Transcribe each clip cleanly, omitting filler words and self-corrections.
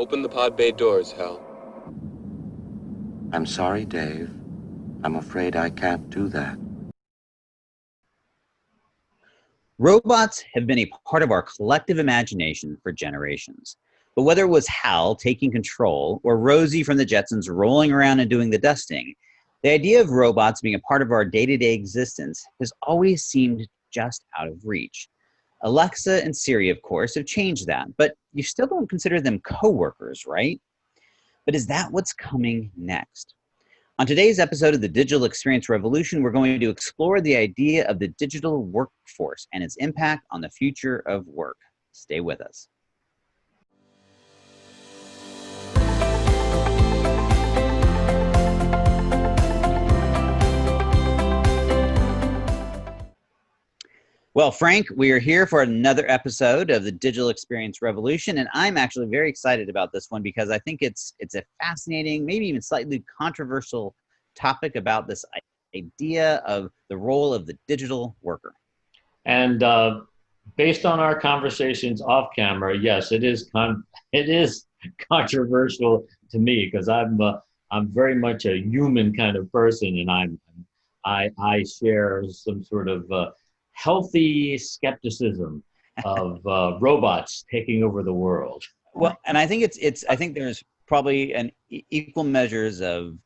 Open the pod bay doors, Hal. I'm sorry, Dave. I'm afraid I can't do that. Robots have been a part of our collective imagination for generations. But whether it was Hal taking control or Rosey from the Jetsons rolling around and doing the dusting, the idea of robots being a part of our day-to-day existence has always seemed just out of reach. Alexa and Siri, of course, have changed that, but you still don't consider them coworkers, right? But is that what's coming next? On today's episode of the Digital Experience Revolution, we're going to explore the idea of the digital workforce and its impact on the future of work. Stay with us. Well, Frank, we are here for another episode of the Digital Experience Revolution, and I'm actually very excited about this one because I think it's a fascinating, maybe even slightly controversial topic about this idea of the role of the digital worker. And based on our conversations off camera, yes, it is controversial to me because I'm very much a human kind of person, and I share some sort of healthy skepticism of robots taking over the world. Well, and I think I think there's probably an equal measures of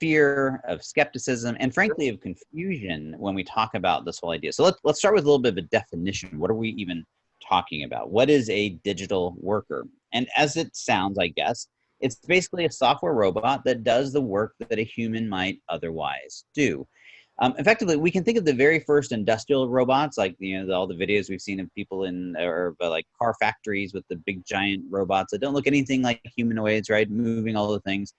fear, of skepticism, and frankly of confusion when we talk about this whole idea. So let's start with a little bit of a definition. What are we even talking about? What is a digital worker? And as it sounds, I guess, it's basically a software robot that does the work that a human might otherwise do. Effectively, we can think of the very first industrial robots, like all the videos we've seen of people in or like car factories with the big giant robots that don't look anything like humanoids, right? Moving all the things.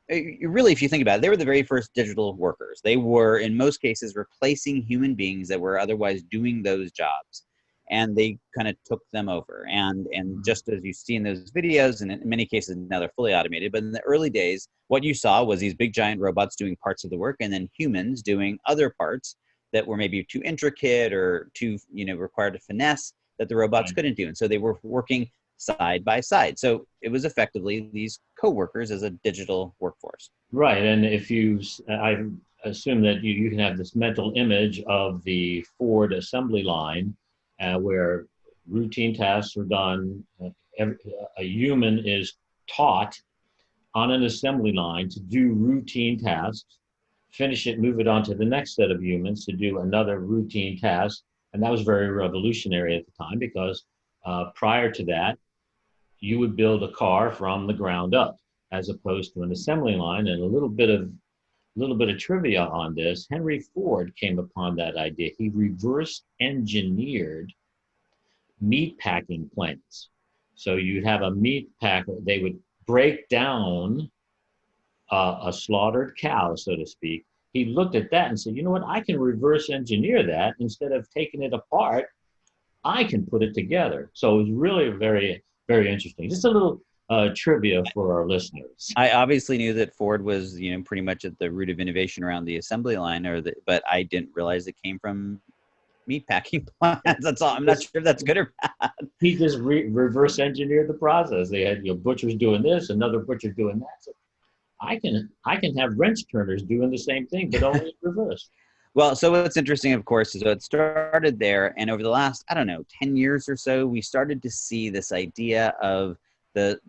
Really, if you think about it, they were the very first digital workers. They were, in most cases, replacing human beings that were otherwise doing those jobs. And they kind of took them over. And just as you see in those videos, and in many cases now they're fully automated, but in the early days, what you saw was these big giant robots doing parts of the work and then humans doing other parts that were maybe too intricate or too, required to finesse that the robots couldn't do. And so they were working side by side. So it was effectively these co-workers as a digital workforce. Right, and I assume that you can have this mental image of the Ford assembly line where routine tasks are done. A human is taught on an assembly line to do routine tasks, finish it, move it on to the next set of humans to do another routine task. And that was very revolutionary at the time because prior to that, you would build a car from the ground up as opposed to an assembly line. And a little bit of trivia on this, Henry Ford came upon that idea. He reverse engineered meat packing plants. So you'd have a meat packer, they would break down a slaughtered cow, so to speak. He looked at that and said, you know what, I can reverse engineer that. Instead of taking it apart, I can put it together. So it was really very, very interesting. Just a little trivia for our listeners. I obviously knew that Ford was, pretty much at the root of innovation around the assembly line, but I didn't realize it came from meatpacking plants. That's all. I'm not sure if that's good or bad. He just reverse engineered the process. They had butchers doing this, another butcher doing that. So I can have wrench turners doing the same thing, but only in reverse. Well, so what's interesting, of course, is it started there, and over the last, 10 years or so, we started to see this idea of the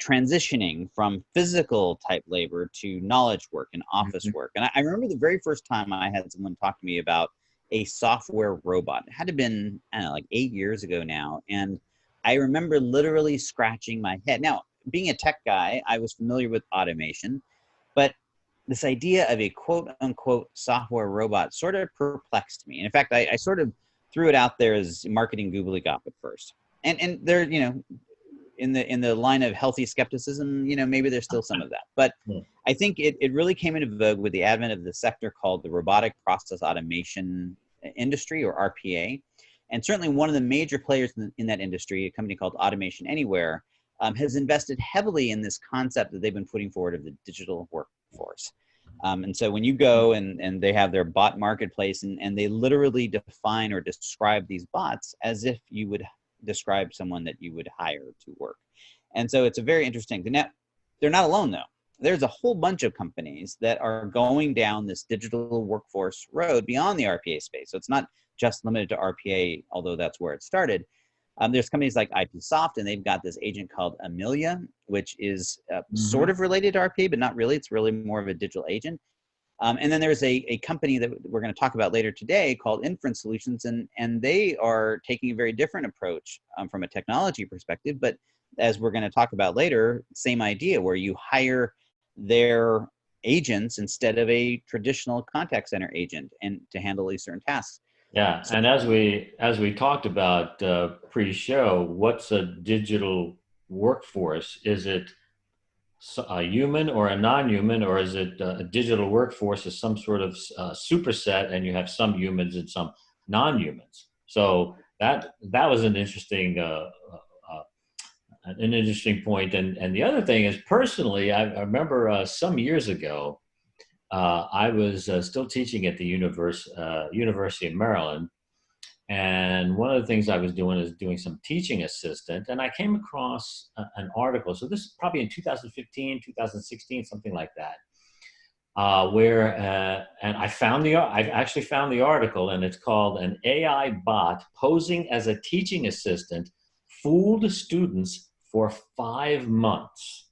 transitioning from physical type labor to knowledge work and office work. And I remember the very first time I had someone talk to me about a software robot. It had to have been, like 8 years ago now. And I remember literally scratching my head. Now, being a tech guy, I was familiar with automation, but this idea of a quote unquote software robot sort of perplexed me. And in fact, I sort of threw it out there as marketing gobbledygook at first. And there, in the line of healthy skepticism, maybe there's still some of that. But I think it really came into vogue with the advent of the sector called the robotic process automation industry, or RPA. And certainly one of the major players in that industry, a company called Automation Anywhere, has invested heavily in this concept that they've been putting forward of the digital workforce. And so when you go and they have their bot marketplace and they literally define or describe these bots as if you would describe someone that you would hire to work. And so it's a very interesting. They're not alone though. There's a whole bunch of companies that are going down this digital workforce road beyond the RPA space. So it's not just limited to RPA, although that's where it started. There's companies like IPsoft, and they've got this agent called Amelia, which is sort of related to RPA, but not really. It's really more of a digital agent. And then there's a company that we're going to talk about later today called Inference Solutions, and they are taking a very different approach from a technology perspective. But as we're going to talk about later, same idea where you hire their agents instead of a traditional contact center agent and to handle these certain tasks. Yeah, and as we talked about pre-show, what's a digital workforce? Is it a human or a non-human, or is it a digital workforce is some sort of superset, and you have some humans and some non-humans? So that was an interesting point. And the other thing is, personally, I remember some years ago, I was still teaching at the University of Maryland. And one of the things I was doing is doing some teaching assistant. And I came across an article. So this is probably in 2015, 2016, something like that, and I actually found the article, and it's called "An AI Bot Posing as a Teaching Assistant Fooled Students for 5 Months."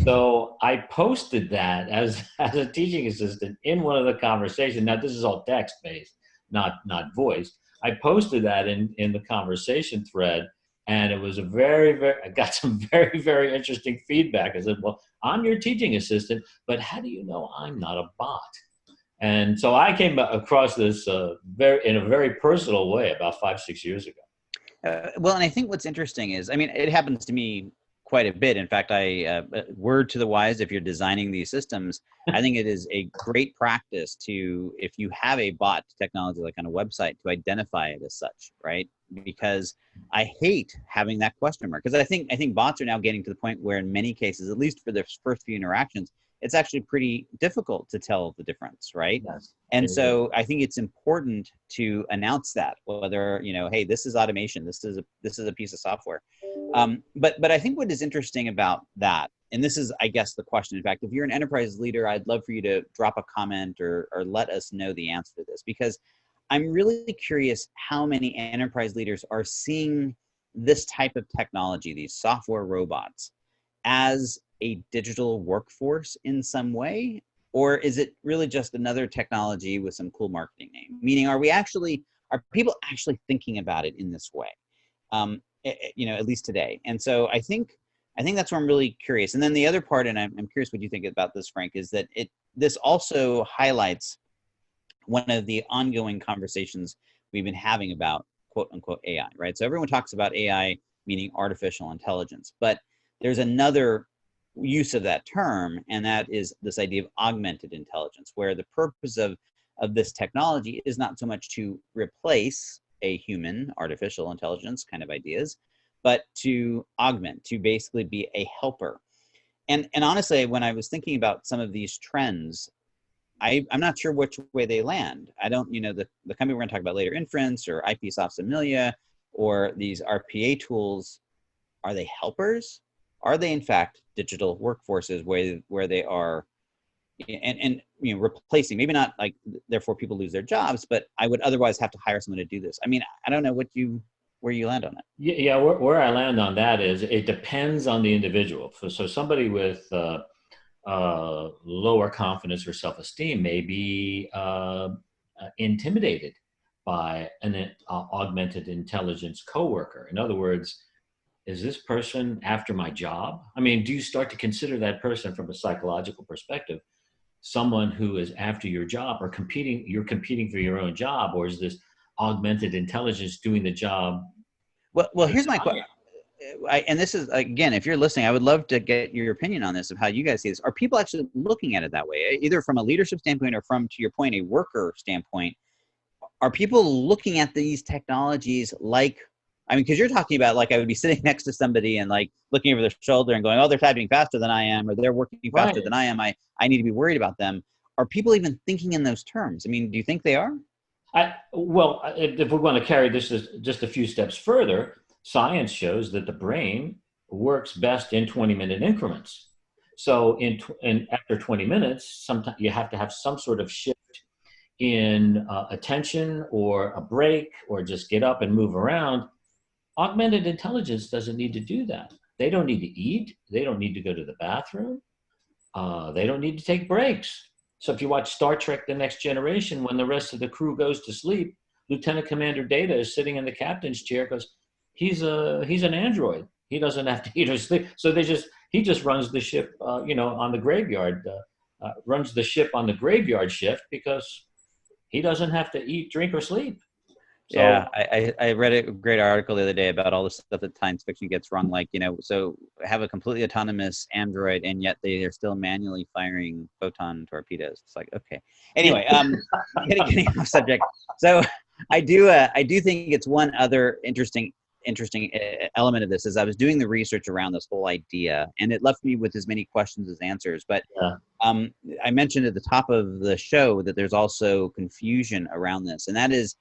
So I posted that as a teaching assistant in one of the conversations. Now, this is all text-based, not voice. I posted that in the conversation thread, and it was I got some very, very interesting feedback. I said, well, I'm your teaching assistant, but how do you know I'm not a bot? And so I came across this in a very personal way about 5-6 years ago. Well, and I think what's interesting is, I mean, it happens to me quite a bit. In fact, word to the wise, if you're designing these systems, I think it is a great practice to, if you have a bot technology like on a website, to identify it as such, right? Because I hate having that question mark, because I think bots are now getting to the point where in many cases, at least for their first few interactions, it's actually pretty difficult to tell the difference, right? Yes. And so I think it's important to announce that, whether, hey, this is automation, this is a piece of software. But I think what is interesting about that, and this is, I guess, the question. In fact, if you're an enterprise leader, I'd love for you to drop a comment or let us know the answer to this, because I'm really curious how many enterprise leaders are seeing this type of technology, these software robots, as a digital workforce in some way, or is it really just another technology with some cool marketing name? Meaning, are people actually thinking about it in this way? At least today. And so I think that's where I'm really curious. And then the other part, and I'm curious what you think about this, Frank, is that this also highlights one of the ongoing conversations we've been having about quote unquote AI, right? So everyone talks about AI, meaning artificial intelligence, but there's another use of that term, and that is this idea of augmented intelligence, where the purpose of this technology is not so much to replace a human artificial intelligence kind of ideas, but to augment, to basically be a helper. And honestly, when I was thinking about some of these trends, I'm not sure which way they land. I don't, the company we're going to talk about later, Inference or IPsoft's Amelia, or these RPA tools, are they helpers? Are they in fact digital workforces where they are and replacing, maybe not like therefore people lose their jobs, but I would otherwise have to hire someone to do this. I mean, I don't know where you land on it. Yeah, where I land on that is it depends on the individual. So somebody with lower confidence or self-esteem may be intimidated by an augmented intelligence coworker. In other words, is this person after my job? I mean, do you start to consider that person from a psychological perspective someone who is after your job, or you're competing for your own job, or is this augmented intelligence doing the job? Well, here's my question. And this is, again, if you're listening, I would love to get your opinion on this, of how you guys see this. Are people actually looking at it that way, either from a leadership standpoint or from, to your point, a worker standpoint? Are people looking at these technologies like, I mean, because you're talking about, like, I would be sitting next to somebody and like looking over their shoulder and going, oh, they're typing faster than I am, or they're working faster than I am. I need to be worried about them. Are people even thinking in those terms? I mean, do you think they are? Well, if we're going to carry this just a few steps further, science shows that the brain works best in 20-minute increments. So in after 20 minutes, sometimes you have to have some sort of shift in attention or a break or just get up and move around. Augmented intelligence doesn't need to do that. They don't need to eat. They don't need to go to the bathroom. They don't need to take breaks. So if you watch Star Trek The Next Generation, when the rest of the crew goes to sleep, Lieutenant Commander Data is sitting in the captain's chair because he's an android. He doesn't have to eat or sleep. So he just runs the ship, on the graveyard, runs the ship on the graveyard shift because he doesn't have to eat, drink, or sleep. So, Yeah, I read a great article the other day about all the stuff that science fiction gets wrong. Like, so have a completely autonomous android, and yet they're still manually firing photon torpedoes. It's like, okay. Anyway, getting off subject. So I do think it's one other interesting element of this. As I was doing the research around this whole idea, and it left me with as many questions as answers. But yeah. I mentioned at the top of the show that there's also confusion around this, and that is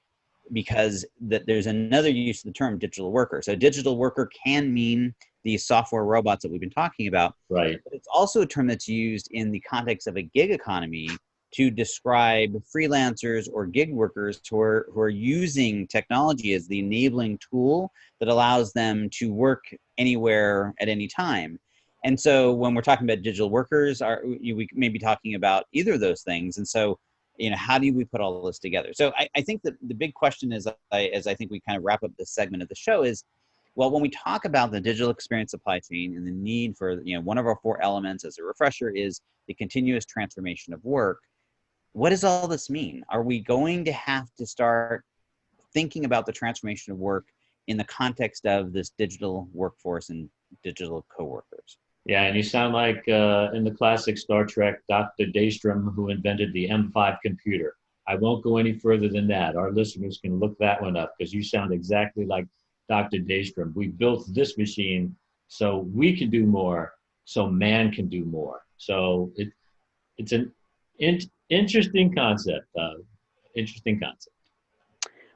because that there's another use of the term digital worker. So digital worker can mean these software robots that we've been talking about. Right. But it's also a term that's used in the context of a gig economy to describe freelancers or gig workers who are using technology as the enabling tool that allows them to work anywhere at any time. And so when we're talking about digital workers, we may be talking about either of those things. And so, how do we put all this together? So I think that the big question is, as I think we kind of wrap up this segment of the show, is, well, when we talk about the digital experience supply chain and the need for, one of our 4 elements as a refresher is the continuous transformation of work, what does all this mean? Are we going to have to start thinking about the transformation of work in the context of this digital workforce and digital coworkers? Yeah, and you sound like in the classic Star Trek, Dr. Daystrom, who invented the M5 computer. I won't go any further than that. Our listeners can look that one up because you sound exactly like Dr. Daystrom. We built this machine so we can do more, so man can do more. So it's an interesting concept.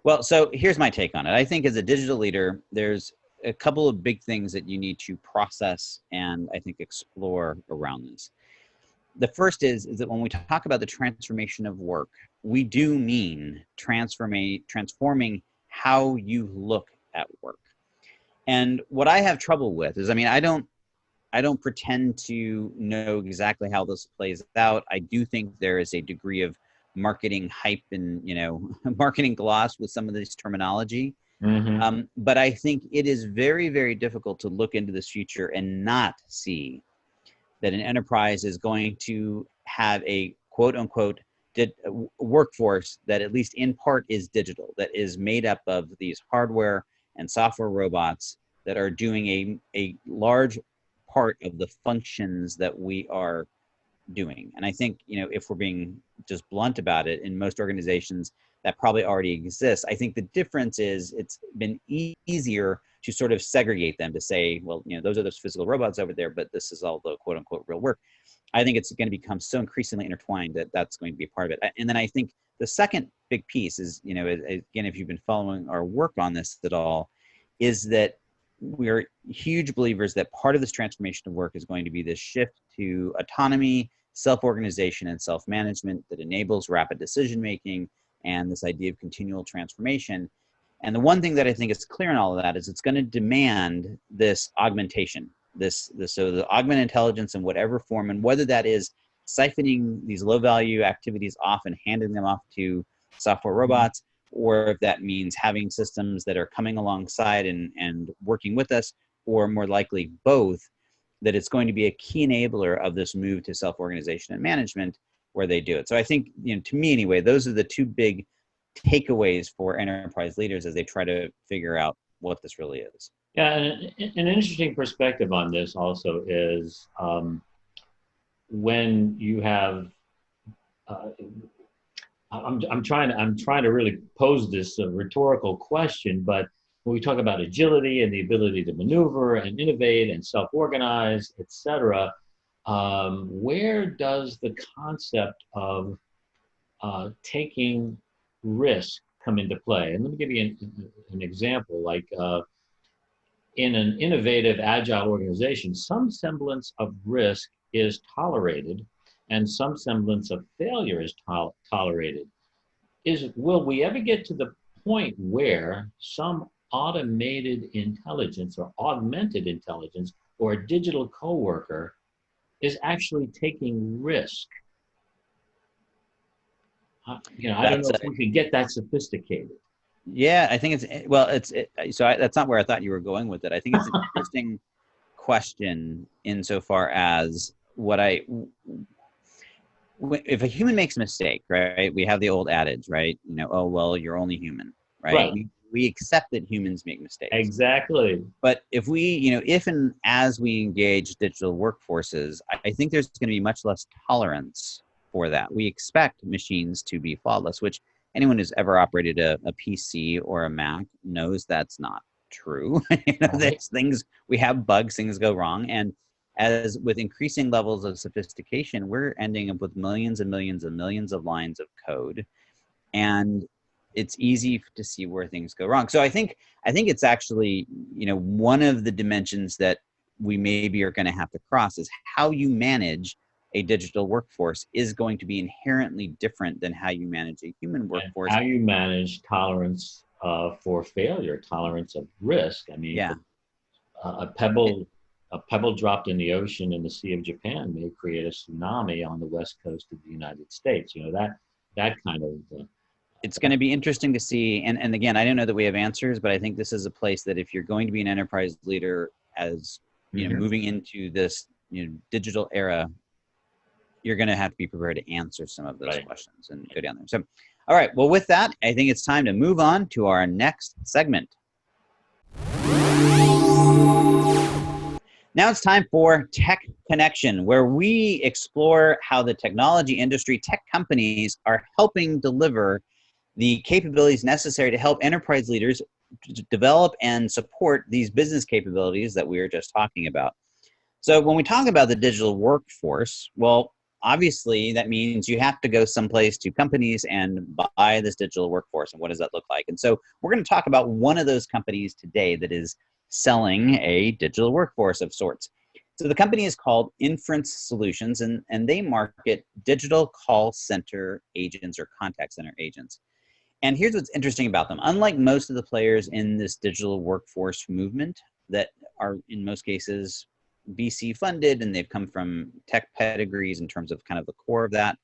Well, so here's my take on it. I think as a digital leader, there's a couple of big things that you need to process and I think explore around this. The first is that when we talk about the transformation of work, we do mean transforming how you look at work. And what I have trouble with is, I don't pretend to know exactly how this plays out. I do think there is a degree of marketing hype and, marketing gloss with some of this terminology. Mm-hmm. But I think it is very, very difficult to look into this future and not see that an enterprise is going to have a quote unquote workforce that at least in part is digital, that is made up of these hardware and software robots that are doing a large part of the functions that we are doing. And I think, if we're being just blunt about it, in most organizations that probably already exists. I think the difference is it's been easier to sort of segregate them to say, well, those are those physical robots over there, but this is all the quote unquote real work. I think it's going to become so increasingly intertwined that that's going to be a part of it. And then I think the second big piece is, again, if you've been following our work on this at all, is that we're huge believers that part of this transformation of work is going to be this shift to autonomy, self-organization, and self-management that enables rapid decision-making and this idea of continual transformation. And the one thing that I think is clear in all of that is it's going to demand this augmentation, so the augmented intelligence in whatever form, and whether that is siphoning these low-value activities off and handing them off to software robots, or if that means having systems that are coming alongside and working with us, or more likely both, that it's going to be a key enabler of this move to self-organization and management where they do it. So I think, to me anyway, those are the 2 big takeaways for enterprise leaders as they try to figure out what this really is. Yeah, and an interesting perspective on this also is when you have. I'm trying to really pose this rhetorical question, but when we talk about agility and the ability to maneuver and innovate and self-organize, et cetera, where does the concept of taking risk come into play? And let me give you an example. Like in an innovative, agile organization, some semblance of risk is tolerated and some semblance of failure is tolerated. Will we ever get to the point where some automated intelligence or augmented intelligence or a digital coworker is actually taking risk? I don't know if we could get that sophisticated. Yeah, I think that's not where I thought you were going with it. I think it's an interesting question insofar as if a human makes a mistake, right? We have the old adage, right? Oh, well, you're only human, right? We accept that humans make mistakes. Exactly. But if if and as we engage digital workforces, I think there's going to be much less tolerance for that. We expect machines to be flawless, which anyone who's ever operated a PC or a Mac knows that's not true. There's things, we have bugs, things go wrong. And as with increasing levels of sophistication, we're ending up with millions and millions and millions of lines of code. And it's easy to see where things go wrong. So I think it's actually, one of the dimensions that we maybe are going to have to cross is how you manage a digital workforce is going to be inherently different than how you manage a human workforce. And how you manage tolerance for failure, tolerance of risk. I mean, a pebble dropped in the ocean in the Sea of Japan may create a tsunami on the west coast of the United States. That kind of. It's going to be interesting to see. And again, I don't know that we have answers, but I think this is a place that if you're going to be an enterprise leader as, moving into this, digital era, you're going to have to be prepared to answer some of those questions and go down there. So, all right. Well, with that, I think it's time to move on to our next segment. Now it's time for Tech Connection, where we explore how the technology industry, tech companies are helping deliver the capabilities necessary to help enterprise leaders develop and support these business capabilities that we were just talking about. So when we talk about the digital workforce, well, obviously that means you have to go someplace to companies and buy this digital workforce. And what does that look like? And so we're going to talk about one of those companies today that is selling a digital workforce of sorts. So the company is called Inference Solutions, and they market digital call center agents or contact center agents. And here's what's interesting about them. Unlike most of the players in this digital workforce movement that are in most cases VC funded and they've come from tech pedigrees in terms of kind of the core of that,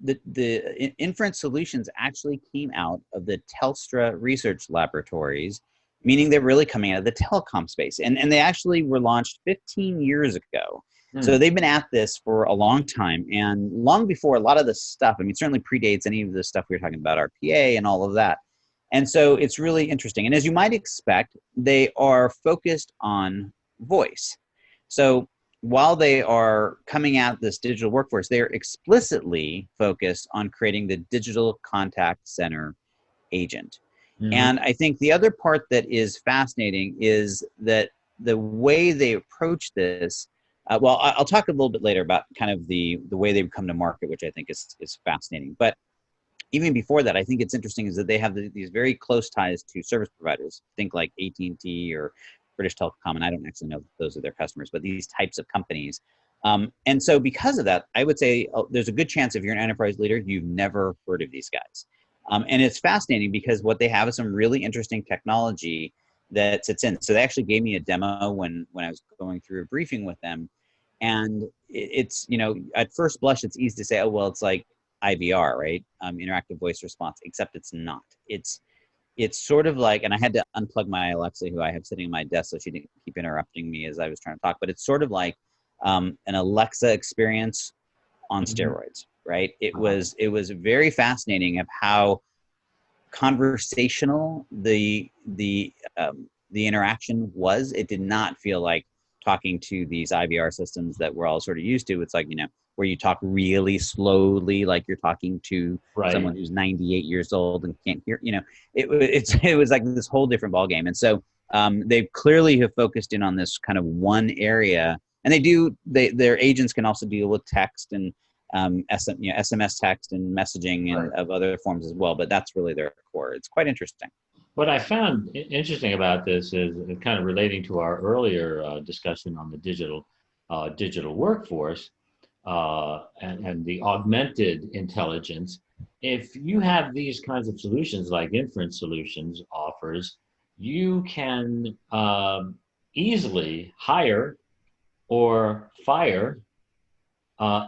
the Inference Solutions actually came out of the Telstra research laboratories, meaning they're really coming out of the telecom space. And they actually were launched 15 years ago. So they've been at this for a long time, and long before a lot of the stuff, I mean, certainly predates any of the stuff we were talking about, RPA and all of that. And so it's really interesting. And as you might expect, they are focused on voice. So while they are coming at this digital workforce, they are explicitly focused on creating the digital contact center agent. And I think the other part that is fascinating is that the way they approach this, well, I'll talk a little bit later about kind of the way they've come to market, which I think is fascinating. But even before that, I think it's interesting is that they have these very close ties to service providers. Think like AT&T or British Telecom, and I don't actually know if those are their customers, but these types of companies. And so because of that, I would say there's a good chance if you're an enterprise leader, you've never heard of these guys. And it's fascinating because what they have is some really interesting technology that sits in. So they actually gave me a demo when I was going through a briefing with them. And it's, at first blush, it's easy to say, oh, well, it's like IVR, right? Interactive voice response, except it's not. It's sort of like, and I had to unplug my Alexa, who I have sitting on my desk so she didn't keep interrupting me as I was trying to talk, but it's sort of like an Alexa experience on steroids, right? It was very fascinating of how conversational the interaction was. It did not feel like talking to these IVR systems that we're all sort of used to. It's like, where you talk really slowly, like you're talking to someone who's 98 years old and can't hear, it was like this whole different ballgame. And so they clearly have focused in on this kind of one area, and their agents can also deal with text and SMS text and messaging and of other forms as well, but that's really their core. It's quite interesting. What I found interesting about this is kind of relating to our earlier discussion on the digital workforce and the augmented intelligence. If you have these kinds of solutions like Inference Solutions offers, you can easily hire or fire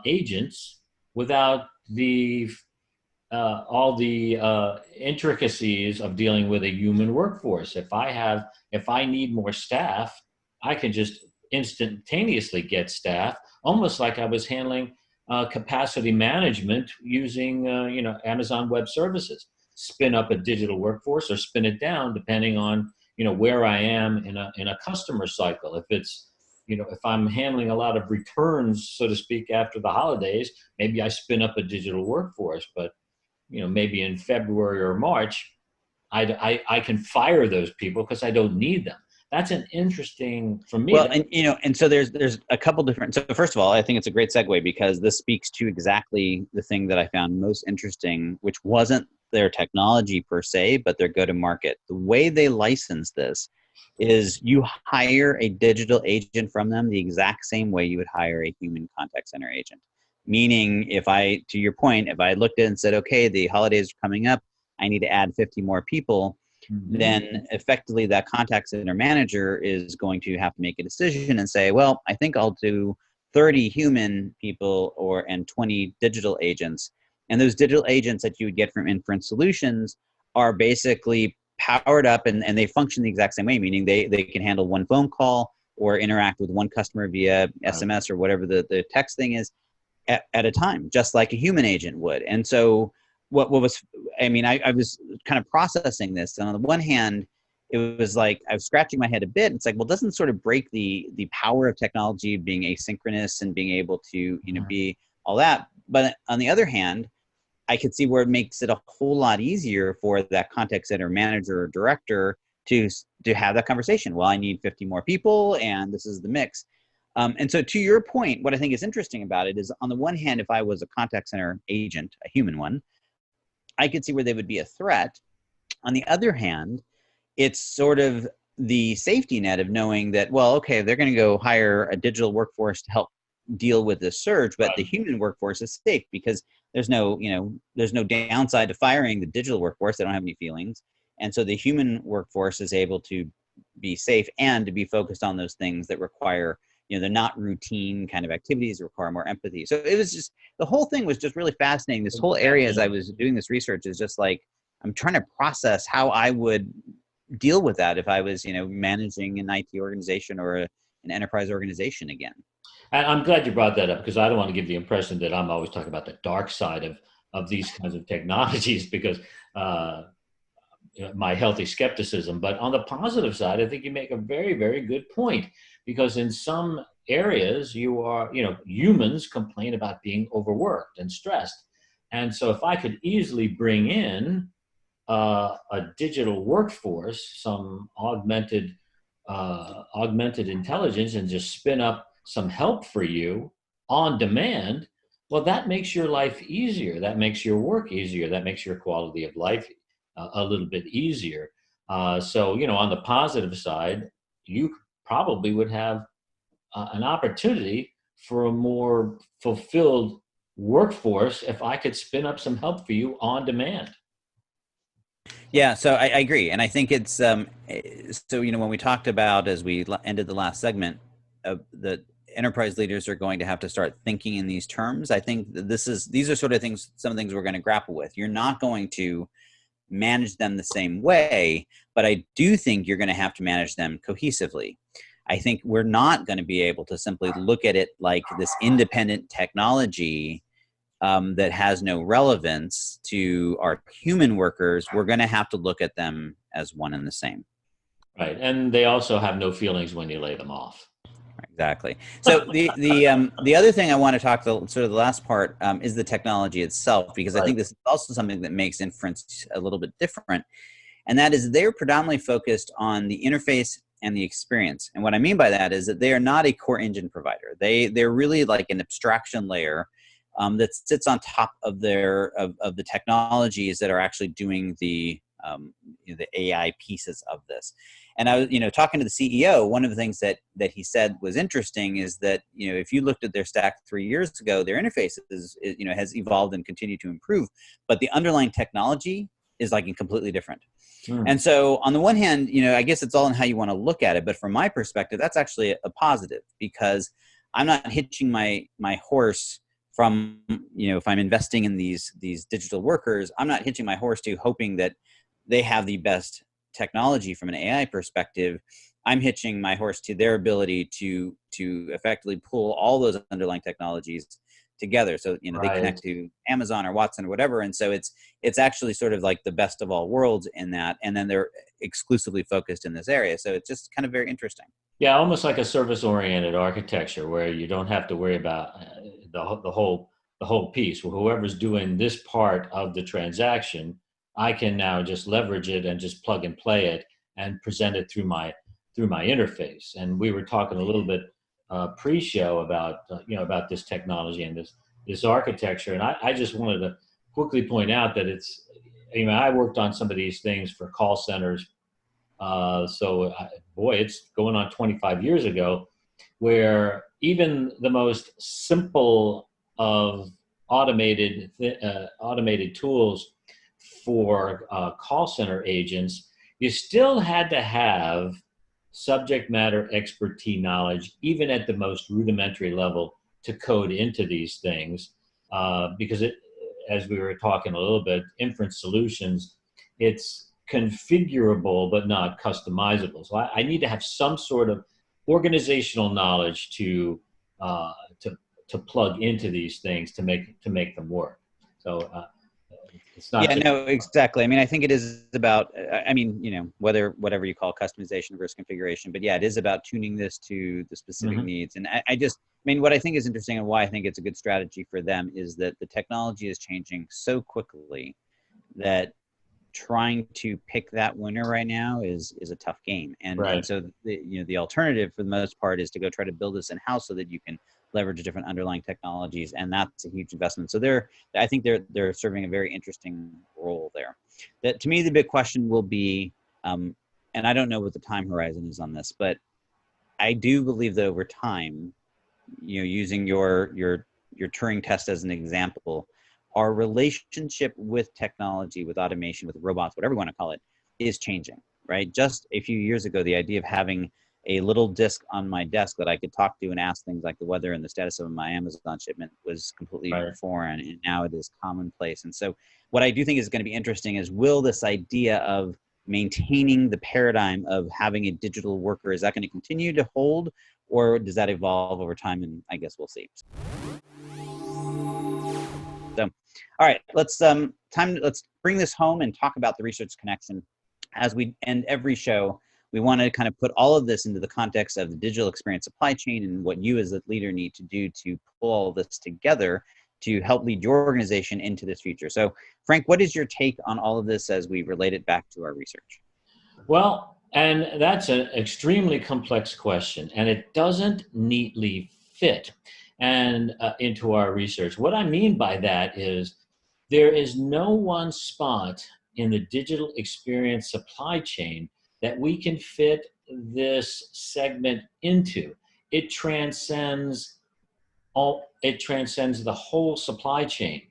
agents without the all the intricacies of dealing with a human workforce. If I need more staff, I can just instantaneously get staff, almost like I was handling capacity management using, Amazon Web Services. Spin up a digital workforce or spin it down, depending on, where I am in a customer cycle. If it's, if I'm handling a lot of returns, so to speak, after the holidays, maybe I spin up a digital workforce. But maybe in February or March, I can fire those people because I don't need them. That's an interesting for me. Well, and so there's a couple different. So first of all, I think it's a great segue because this speaks to exactly the thing that I found most interesting, which wasn't their technology per se, but their go-to-market. The way they license this is you hire a digital agent from them the exact same way you would hire a human contact center agent. Meaning, to your point, if I looked at it and said, okay, the holidays are coming up, I need to add 50 more people, then effectively that contact center manager is going to have to make a decision and say, well, I think I'll do 30 human people and 20 digital agents. And those digital agents that you would get from Inference Solutions are basically powered up and they function the exact same way, meaning they can handle one phone call or interact with one customer via SMS or whatever the text thing is at a time, just like a human agent would. And so I was kind of processing this. And on the one hand, it was like I was scratching my head a bit. It's like, well, doesn't sort of break the power of technology being asynchronous and being able to, be all that. But on the other hand, I could see where it makes it a whole lot easier for that contact center manager or director to have that conversation. Well, I need 50 more people and this is the mix. And so to your point, what I think is interesting about it is on the one hand, if I was a contact center agent, a human one, I could see where they would be a threat. On the other hand, it's sort of the safety net of knowing that, well, okay, they're going to go hire a digital workforce to help deal with this surge, but the human workforce is safe because there's no downside to firing the digital workforce. They don't have any feelings. And so the human workforce is able to be safe and to be focused on those things that require, they're not routine kind of activities, require more empathy. So it was just, the whole thing was just really fascinating. This whole area, as I was doing this research, is just like, I'm trying to process how I would deal with that if I was, managing an IT organization or an enterprise organization again. And I'm glad you brought that up because I don't want to give the impression that I'm always talking about the dark side of these kinds of technologies because my healthy skepticism. But on the positive side, I think you make a very, very good point because in some areas humans complain about being overworked and stressed. And so if I could easily bring in a digital workforce, some augmented intelligence and just spin up some help for you on demand, well, that makes your life easier. That makes your work easier. That makes your quality of life a little bit easier. So, on the positive side, you probably would have an opportunity for a more fulfilled workforce if I could spin up some help for you on demand. Yeah, so I agree. And I think it's, so, when we talked about, as we ended the last segment, the enterprise leaders are going to have to start thinking in these terms. I think these are sort of things, some things we're going to grapple with. You're not going to manage them the same way, but I do think you're going to have to manage them cohesively. I think we're not going to be able to simply look at it like this independent technology that has no relevance to our human workers. We're going to have to look at them as one and the same. Right, and they also have no feelings when you lay them off. Exactly. So the other thing I want to talk to, sort of the last part, is the technology itself, because I think this is also something that makes Inference a little bit different, and that is they're predominantly focused on the interface and the experience. And what I mean by that is that they are not a core engine provider. They're really like an abstraction layer that sits on top of of the technologies that are actually doing the the AI pieces of this. And I was, talking to the CEO, one of the things that he said was interesting is that, if you looked at their stack 3 years ago, their interface has evolved and continued to improve, but the underlying technology is like completely different. And so on the one hand, I guess it's all in how you want to look at it. But from my perspective, that's actually a positive, because I'm not hitching my horse from, if I'm investing in these digital workers, I'm not hitching my horse to hoping that they have the best technology from an AI perspective. I'm hitching my horse to their ability to effectively pull all those underlying technologies together. So, they connect to Amazon or Watson or whatever. And so it's actually sort of like the best of all worlds in that. And then they're exclusively focused in this area. So it's just kind of very interesting. Yeah, almost like a service-oriented architecture where you don't have to worry about the whole piece. Well, whoever's doing this part of the transaction, I can now just leverage it and just plug and play it and present it through my interface. And we were talking a little bit pre-show about about this technology and this architecture. And I just wanted to quickly point out that it's, I worked on some of these things for call centers. It's going on 25 years ago, where even the most simple of automated tools for call center agents, you still had to have subject matter expertise knowledge, even at the most rudimentary level, to code into these things, because as we were talking a little bit, Inference Solutions, it's configurable but not customizable. So I need to have some sort of organizational knowledge to plug into these things to make them work. So it's not. Yeah, no, exactly. I think it is about, whatever you call customization versus configuration, but yeah, it is about tuning this to the specific needs. And what I think is interesting and why I think it's a good strategy for them is that the technology is changing so quickly that trying to pick that winner right now is a tough game. And so the alternative for the most part is to go try to build this in-house so that you can leverage different underlying technologies, and that's a huge investment. So I think they're serving a very interesting role there. That, to me, the big question will be, and I don't know what the time horizon is on this, but I do believe that over time, using your Turing test as an example, our relationship with technology, with automation, with robots, whatever you want to call it, is changing, right? Just a few years ago, the idea of having a little disk on my desk that I could talk to and ask things like the weather and the status of my Amazon shipment was completely foreign, and now it is commonplace. And so what I do think is going to be interesting is, will this idea of maintaining the paradigm of having a digital worker, is that going to continue to hold, or does that evolve over time? And I guess we'll see. So, all right, let's bring this home and talk about the research connection. As we end every show, we want to kind of put all of this into the context of the digital experience supply chain and what you as a leader need to do to pull all of this together to help lead your organization into this future. So, Frank, what is your take on all of this as we relate it back to our research? Well, and that's an extremely complex question, and it doesn't neatly fit into our research. What I mean by that is there is no one spot in the digital experience supply chain that we can fit this segment into. It transcends the whole supply chain.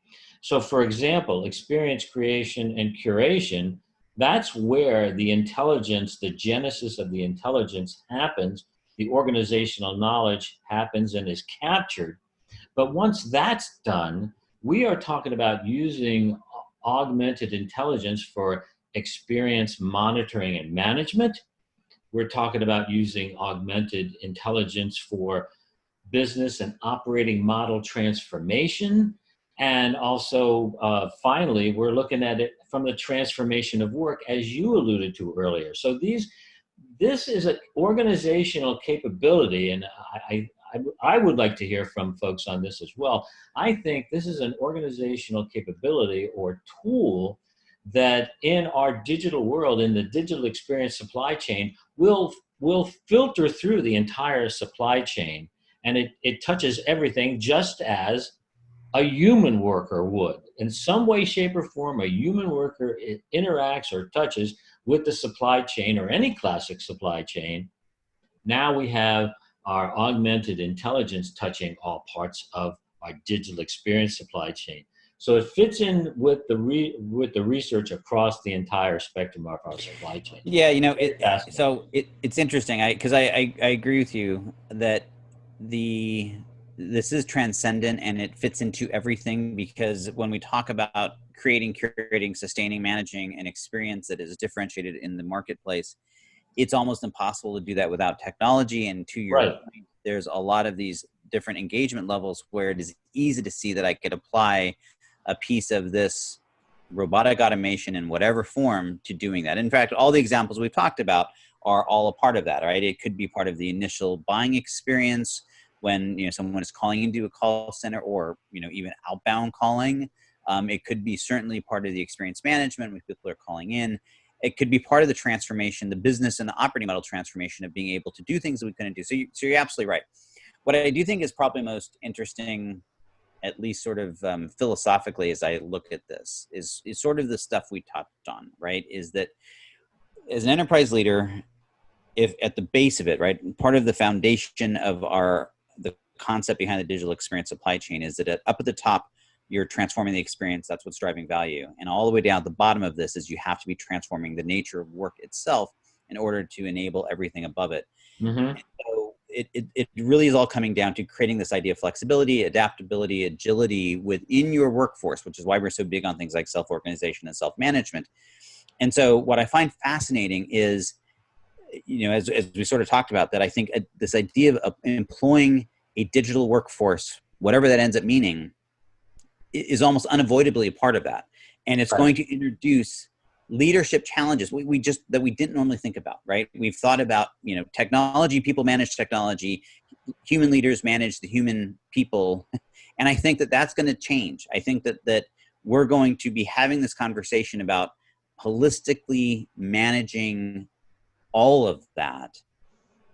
So, for example, experience creation and curation, that's where the intelligence, the genesis of the intelligence happens. The organizational knowledge happens and is captured. But once that's done, we are talking about using augmented intelligence for experience monitoring and management. We're talking about using augmented intelligence for business and operating model transformation. And also, finally, we're looking at it from the transformation of work, as you alluded to earlier. So this is an organizational capability, and I would like to hear from folks on this as well. I think this is an organizational capability or tool that in our digital world, in the digital experience supply chain, will filter through the entire supply chain. And it touches everything, just as a human worker would. In some way, shape, or form, a human worker interacts or touches with the supply chain or any classic supply chain. Now we have our augmented intelligence touching all parts of our digital experience supply chain. So it fits in with the research across the entire spectrum of our supply chain. Yeah, it's interesting. I agree with you that this is transcendent and it fits into everything, because when we talk about creating, curating, sustaining, managing an experience that is differentiated in the marketplace, it's almost impossible to do that without technology. And to your point, there's a lot of these different engagement levels where it is easy to see that I could apply a piece of this robotic automation in whatever form to doing that. In fact, all the examples we've talked about are all a part of that, right? It could be part of the initial buying experience when someone is calling into a call center, or even outbound calling. It could be certainly part of the experience management when people are calling in. It could be part of the transformation, the business and the operating model transformation of being able to do things that we couldn't do. So you're absolutely right. What I do think is probably most interesting, at least sort of philosophically, as I look at this, is sort of the stuff we touched on, right? Is that as an enterprise leader, if at the base of it, right, part of the foundation of the concept behind the digital experience supply chain is that up at the top, you're transforming the experience. That's what's driving value. And all the way down at the bottom of this is you have to be transforming the nature of work itself in order to enable everything above it. Mm-hmm. So it really is all coming down to creating this idea of flexibility, adaptability, agility within your workforce, which is why we're so big on things like self-organization and self-management. And so what I find fascinating is, as we sort of talked about, that I think this idea of employing a digital workforce, whatever that ends up meaning, is almost unavoidably a part of that. And it's going to introduce leadership challenges that we didn't normally think about, right? We've thought about, technology, people manage technology, human leaders manage the human people. And I think that that's going to change. I think that we're going to be having this conversation about holistically managing all of that.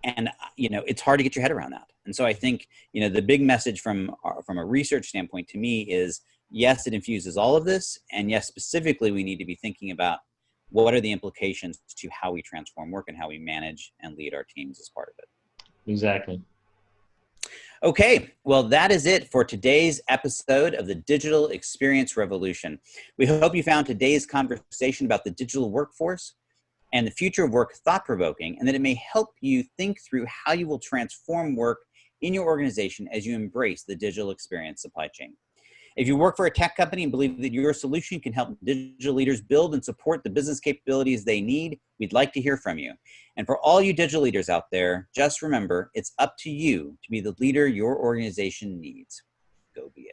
And, it's hard to get your head around that. And so I think, the big message from a research standpoint to me is, yes, it infuses all of this. And yes, specifically, we need to be thinking about what are the implications to how we transform work and how we manage and lead our teams as part of it. Exactly. Okay, well, that is it for today's episode of the Digital Experience Revolution. We hope you found today's conversation about the digital workforce and the future of work thought-provoking, and that it may help you think through how you will transform work in your organization as you embrace the digital experience supply chain. If you work for a tech company and believe that your solution can help digital leaders build and support the business capabilities they need, we'd like to hear from you. And for all you digital leaders out there, just remember, it's up to you to be the leader your organization needs. Go be it.